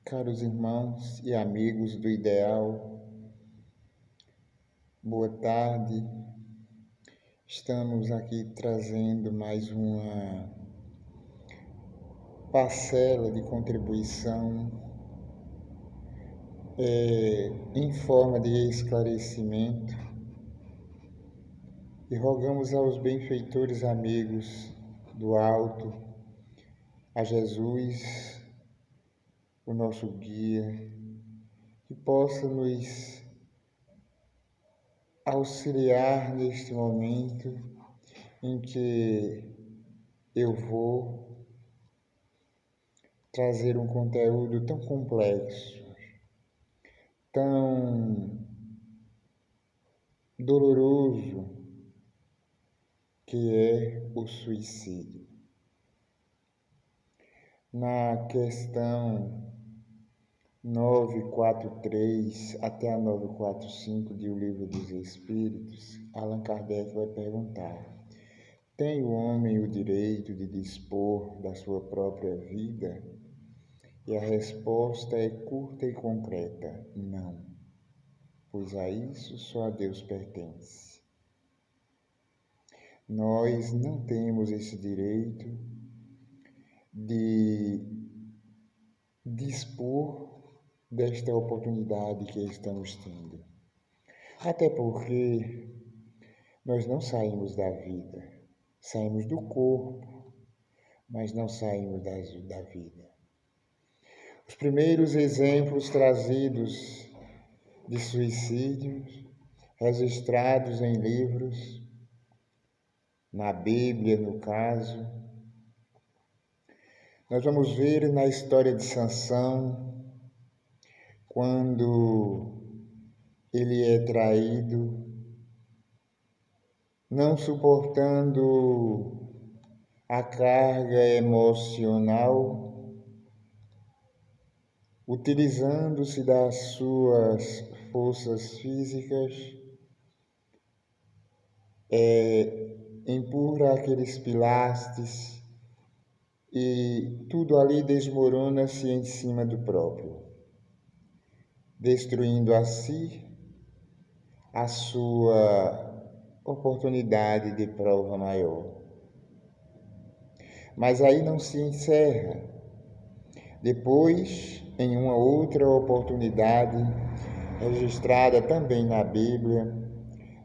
Caros irmãos e amigos do Ideal, boa tarde. Estamos aqui trazendo mais uma parcela de contribuição em forma de esclarecimento e rogamos aos benfeitores amigos do alto, a Jesus, o nosso guia, que possa nos auxiliar neste momento em que eu vou trazer um conteúdo tão complexo, tão doloroso, que é o suicídio. Na questão 943 até a 945 de O Livro dos Espíritos, Allan Kardec vai perguntar: tem o homem o direito de dispor da sua própria vida? E a resposta é curta e concreta: não, pois a isso só a Deus pertence. Nós não temos esse direito de dispor desta oportunidade que estamos tendo. Até porque nós não saímos da vida, saímos do corpo, mas não saímos da vida. Os primeiros exemplos trazidos de suicídios, registrados em livros, na Bíblia, no caso, nós vamos ver na história de Sansão, quando ele é traído, não suportando a carga emocional, utilizando-se das suas forças físicas, empurra aqueles pilastres e tudo ali desmorona-se em cima do próprio, destruindo a si a sua oportunidade de prova maior. Mas aí não se encerra. Depois, em uma outra oportunidade, registrada também na Bíblia,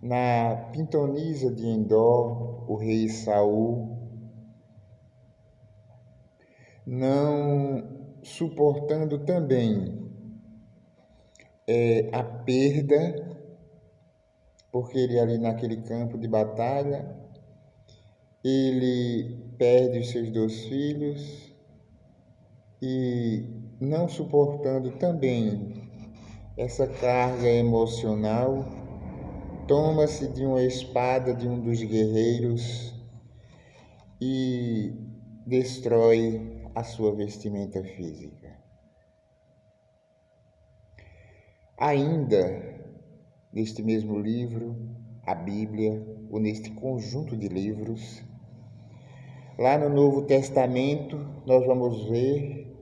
na pitonisa de Endor, o rei Saul, não suportando também a perda, porque ele ali naquele campo de batalha, ele perde os seus 2 filhos e não suportando também essa carga emocional, toma-se de uma espada de um dos guerreiros e destrói a sua vestimenta física. Ainda neste mesmo livro, a Bíblia, ou neste conjunto de livros, lá no Novo Testamento, nós vamos ver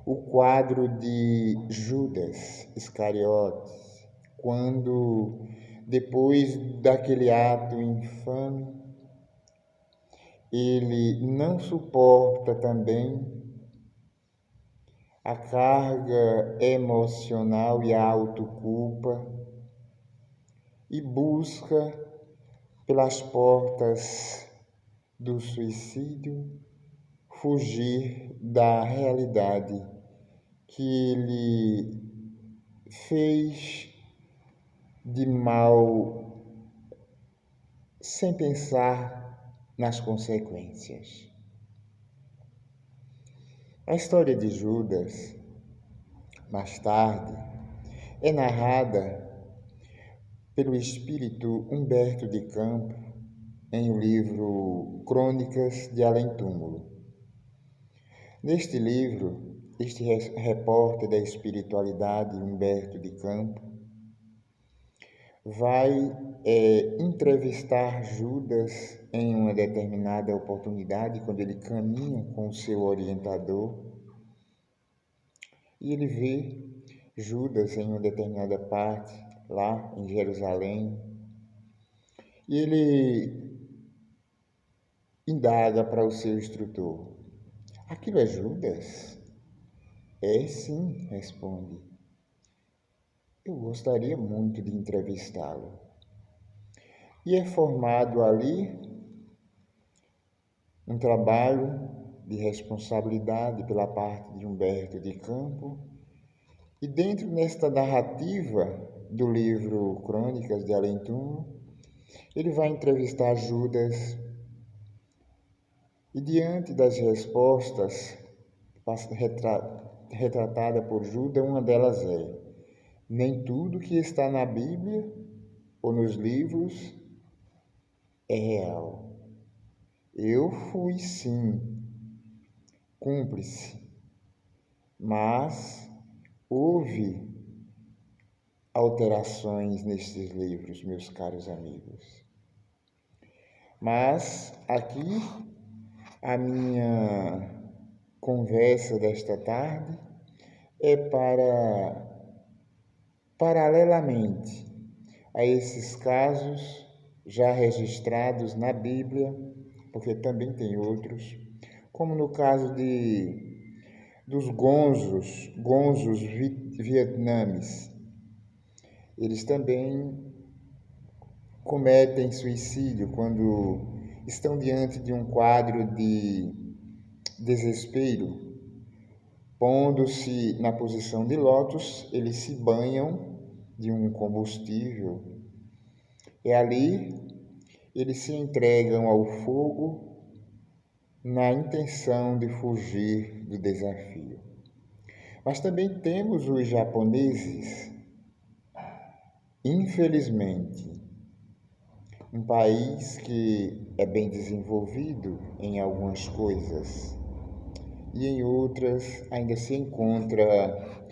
o quadro de Judas Iscariotes, quando, depois daquele ato infame, ele não suporta também a carga emocional e a autoculpa e busca pelas portas do suicídio fugir da realidade que ele fez de mal sem pensar nas consequências. A história de Judas, mais tarde, é narrada pelo espírito Humberto de Campos em o livro Crônicas de Além-Túmulo. Neste livro, este repórter da espiritualidade, Humberto de Campos, vai entrevistar Judas em uma determinada oportunidade, quando ele caminha com o seu orientador, E ele vê Judas em uma determinada parte, lá em Jerusalém, e ele indaga para o seu instrutor: aquilo é Judas? É sim, responde. Eu gostaria muito de entrevistá-lo. E é formado ali um trabalho de responsabilidade pela parte de Humberto de Campos. E dentro desta narrativa do livro Crônicas de Além-Túmulo, ele vai entrevistar Judas e diante das respostas retratada por Judas, uma delas é: nem tudo que está na Bíblia ou nos livros é real. Eu fui sim cúmplice, mas houve alterações nestes livros, meus caros amigos. Mas aqui a minha conversa desta tarde é paralelamente a esses casos já registrados na Bíblia, porque também tem outros, como no caso dos gonzos vietnames. Eles também cometem suicídio quando estão diante de um quadro de desespero. Pondo-se na posição de lótus, eles se banham de um combustível. E ali eles se entregam ao fogo na intenção de fugir do desafio. Mas também temos os japoneses, infelizmente, um país que é bem desenvolvido em algumas coisas e em outras ainda se encontra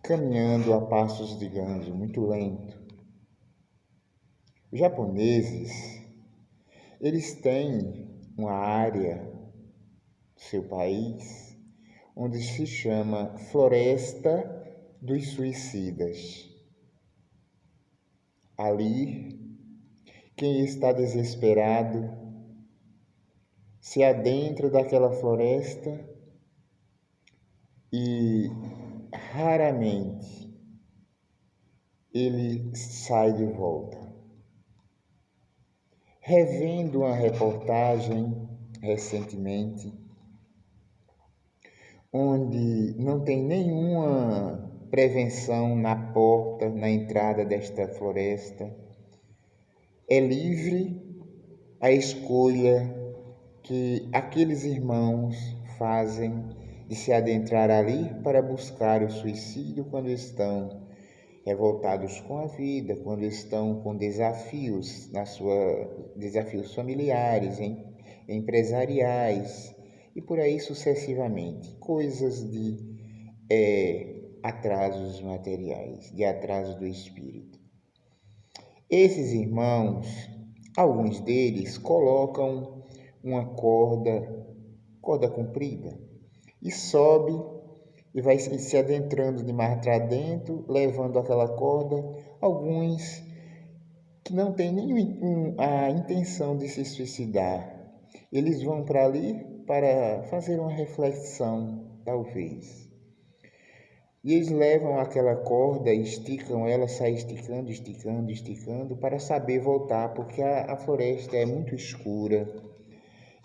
caminhando a passos, digamos, muito lento. Os japoneses, eles têm uma área do seu país onde se chama Floresta dos Suicidas. Ali, quem está desesperado se adentra daquela floresta e raramente ele sai de volta. Revendo uma reportagem recentemente, onde não tem nenhuma prevenção na porta, na entrada desta floresta, é livre a escolha que aqueles irmãos fazem de se adentrar ali para buscar o suicídio quando estão revoltados com a vida, quando estão com desafios desafios familiares, empresariais e por aí sucessivamente, coisas de atrasos materiais, de atraso do espírito. Esses irmãos, alguns deles colocam uma corda comprida, e sobe e vai se adentrando de mar para dentro, levando aquela corda. Alguns que não têm nem a intenção de se suicidar, eles vão para ali para fazer uma reflexão, talvez. E eles levam aquela corda, esticam ela, saem esticando, esticando, esticando, para saber voltar, porque a floresta é muito escura.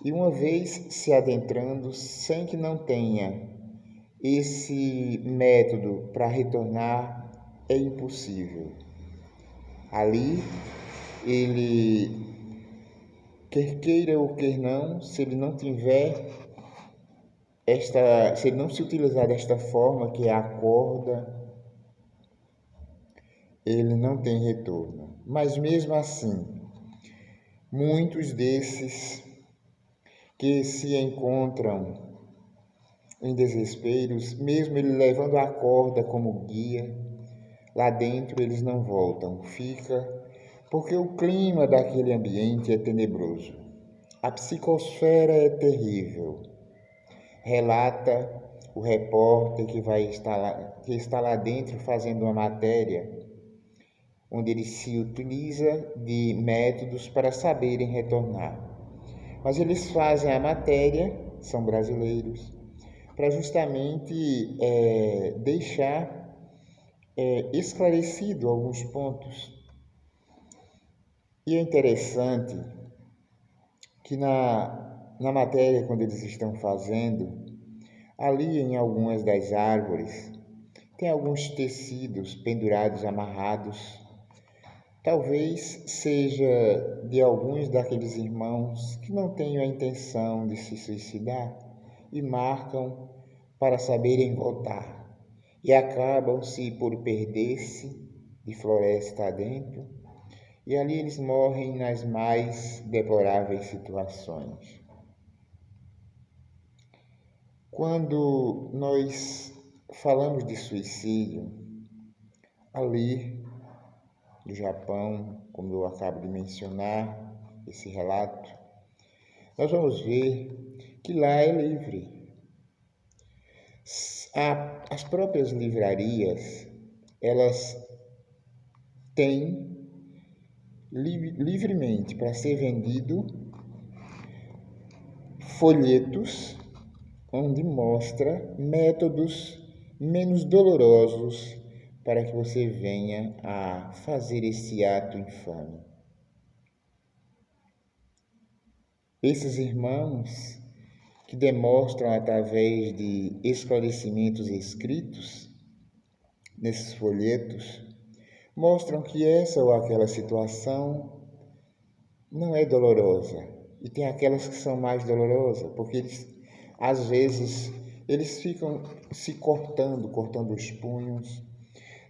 E uma vez se adentrando, sem que não tenha esse método para retornar, é impossível. Ali, ele, quer queira ou quer não, se ele não se ele não se utilizar desta forma, que é a corda, ele não tem retorno. Mas mesmo assim, muitos desses que se encontram em desesperos, mesmo ele levando a corda como guia, lá dentro eles não voltam, porque o clima daquele ambiente é tenebroso. A psicosfera é terrível. Relata o repórter que está lá dentro fazendo uma matéria, onde ele se utiliza de métodos para saberem retornar. Mas eles fazem a matéria, são brasileiros, para justamente deixar esclarecido alguns pontos. E é interessante que na matéria, quando eles estão fazendo, ali em algumas das árvores, tem alguns tecidos pendurados, amarrados. Talvez seja de alguns daqueles irmãos que não tenham a intenção de se suicidar e marcam para saberem voltar e acabam-se por perder-se de floresta adentro, e ali eles morrem nas mais deploráveis situações. Quando nós falamos de suicídio, ali do Japão, como eu acabo de mencionar, esse relato, nós vamos ver que lá é livre. As próprias livrarias, elas têm livremente para ser vendido folhetos onde mostra métodos menos dolorosos para que você venha a fazer esse ato infame. Esses irmãos que demonstram através de esclarecimentos escritos nesses folhetos, mostram que essa ou aquela situação não é dolorosa. E tem aquelas que são mais dolorosas, porque às vezes, eles ficam se cortando os punhos,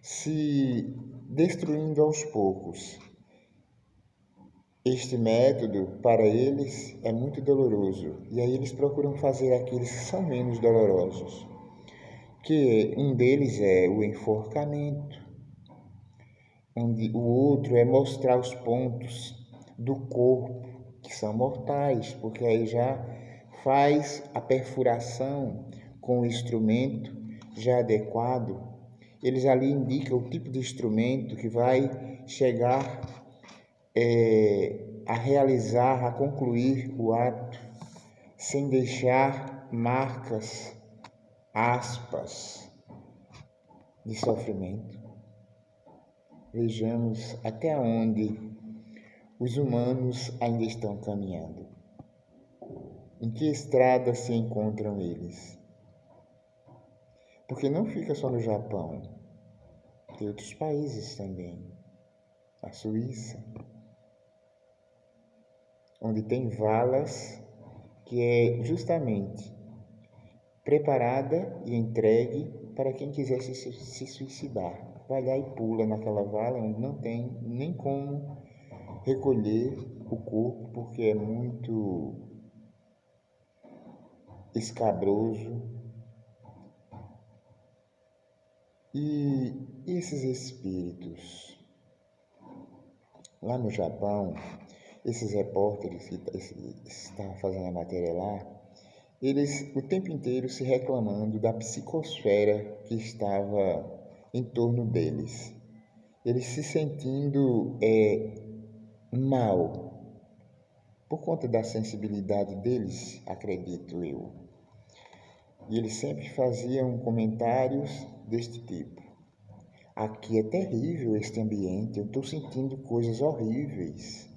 se destruindo aos poucos. Este método, para eles, é muito doloroso, e aí eles procuram fazer aqueles que são menos dolorosos, que um deles é o enforcamento, onde o outro é mostrar os pontos do corpo que são mortais, porque aí já faz a perfuração com o instrumento já adequado. Eles ali indicam o tipo de instrumento que vai chegar a realizar, a concluir o ato, sem deixar marcas, aspas de sofrimento. Vejamos até onde os humanos ainda estão caminhando. Em que estrada se encontram eles? Porque não fica só no Japão, tem outros países também. A Suíça, onde tem valas que é justamente preparada e entregue para quem quiser se suicidar. Vai lá e pula naquela vala onde não tem nem como recolher o corpo, porque é muito escabroso. E esses espíritos, lá no Japão, esses repórteres que estavam fazendo a matéria lá, eles o tempo inteiro se reclamando da psicosfera que estava em torno deles. Eles se sentindo mal, por conta da sensibilidade deles, acredito eu. E eles sempre faziam comentários deste tipo: aqui é terrível este ambiente, eu estou sentindo coisas horríveis.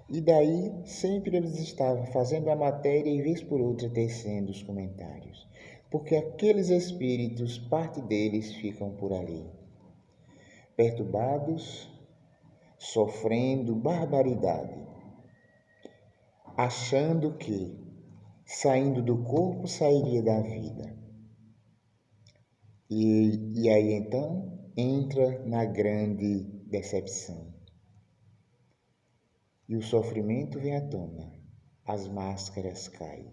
E daí sempre eles estavam fazendo a matéria e vez por outra tecendo os comentários, porque aqueles espíritos, parte deles ficam por ali, perturbados, sofrendo barbaridade, achando que saindo do corpo sairia da vida. E aí então entra na grande decepção. E o sofrimento vem à tona, as máscaras caem.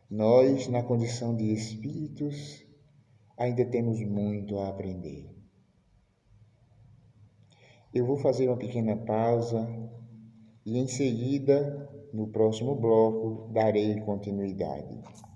Nós, na condição de espíritos, ainda temos muito a aprender. Eu vou fazer uma pequena pausa e em seguida, no próximo bloco, darei continuidade.